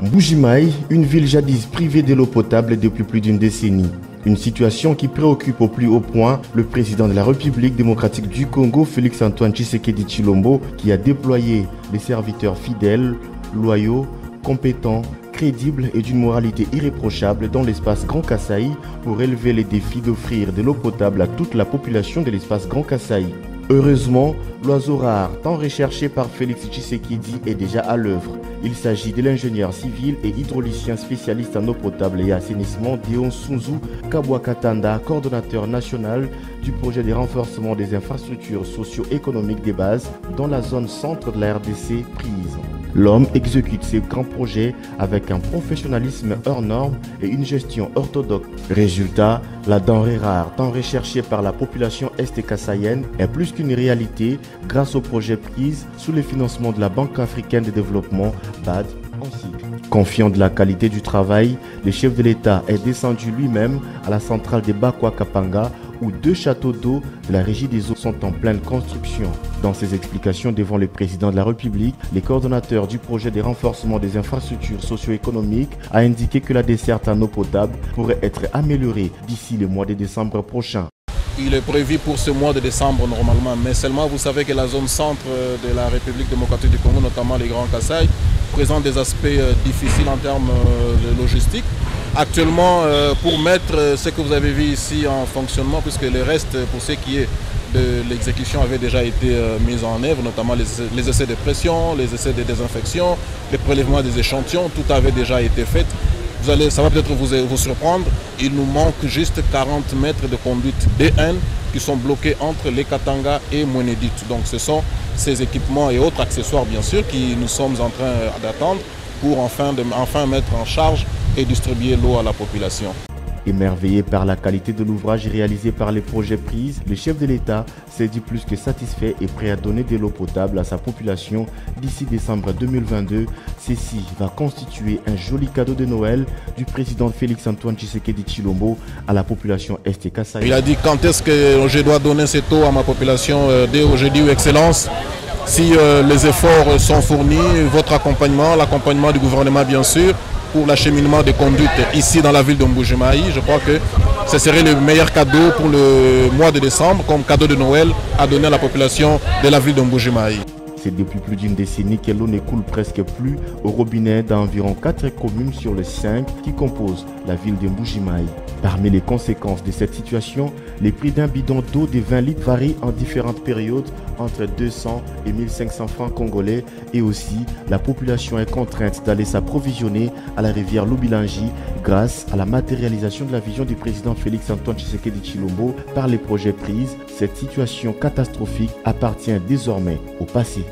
Mbuji-Mayi, une ville jadis privée de l'eau potable depuis plus d'une décennie. Une situation qui préoccupe au plus haut point le président de la République démocratique du Congo, Félix-Antoine Tshisekedi Tshilombo, qui a déployé des serviteurs fidèles, loyaux, compétents, crédibles et d'une moralité irréprochable dans l'espace Grand Kasaï pour relever les défis d'offrir de l'eau potable à toute la population de l'espace Grand Kasaï. Heureusement, l'oiseau rare, tant recherché par Félix Tshisekedi, est déjà à l'œuvre. Il s'agit de l'ingénieur civil et hydraulicien spécialiste en eau potable et assainissement Dion Sunzu Kabwakatanda, coordonnateur national du projet de renforcement des infrastructures socio-économiques des bases dans la zone centre de la RDC prise. L'homme exécute ses grands projets avec un professionnalisme hors norme et une gestion orthodoxe. Résultat, la denrée rare, tant recherchée par la population est-kassaïenne, est plus qu'une réalité grâce au projet prise sous le financement de la Banque africaine de développement, BAD, en cycle. Confiant de la qualité du travail, le chef de l'État est descendu lui-même à la centrale de Bakwa-Kapanga où 2 châteaux d'eau de la Régie des eaux sont en pleine construction. Dans ses explications devant le président de la République, le coordonnateur du projet de renforcement des infrastructures socio-économiques a indiqué que la desserte en eau potable pourrait être améliorée d'ici le mois de décembre prochain. Il est prévu pour ce mois de décembre normalement, mais seulement vous savez que la zone centre de la République démocratique du Congo, notamment les Grands Kasaï, présente des aspects difficiles en termes de logistique. Actuellement, pour mettre ce que vous avez vu ici en fonctionnement, puisque le reste, pour ce qui est de l'exécution, avait déjà été mis en œuvre, notamment les essais de pression, les essais de désinfection, les prélèvements des échantillons, tout avait déjà été fait. Ça va peut-être vous surprendre, il nous manque juste 40 mètres de conduite DN qui sont bloqués entre les Katanga et Mwenedit. Donc ce sont ces équipements et autres accessoires bien sûr qui nous sommes en train d'attendre pour enfin mettre en charge et distribuer l'eau à la population. Émerveillé par la qualité de l'ouvrage réalisé par les projets prises, le chef de l'État s'est dit plus que satisfait et prêt à donner de l'eau potable à sa population d'ici décembre 2022. Ceci va constituer un joli cadeau de Noël du président Félix-Antoine Tshisekedi Tshilombo à la population est-kassaïenne. Il a dit quand est-ce que je dois donner cette eau à ma population. J'ai dit Excellence, si les efforts sont fournis, votre accompagnement, l'accompagnement du gouvernement bien sûr, pour l'acheminement des conduites ici dans la ville de Mbuji-Mayi, je crois que ce serait le meilleur cadeau pour le mois de décembre comme cadeau de Noël à donner à la population de la ville de Mbuji-Mayi. C'est depuis plus d'une décennie que l'eau ne coule presque plus au robinet d'environ 4 communes sur les 5 qui composent la ville de Mbuji-Mayi. Parmi les conséquences de cette situation, les prix d'un bidon d'eau de 20 litres varient en différentes périodes entre 200 et 1500 francs congolais et aussi la population est contrainte d'aller s'approvisionner à la rivière Lubilangi grâce à la matérialisation de la vision du président Félix-Antoine Tshisekedi Tshilombo par les projets prises. Cette situation catastrophique appartient désormais au passé.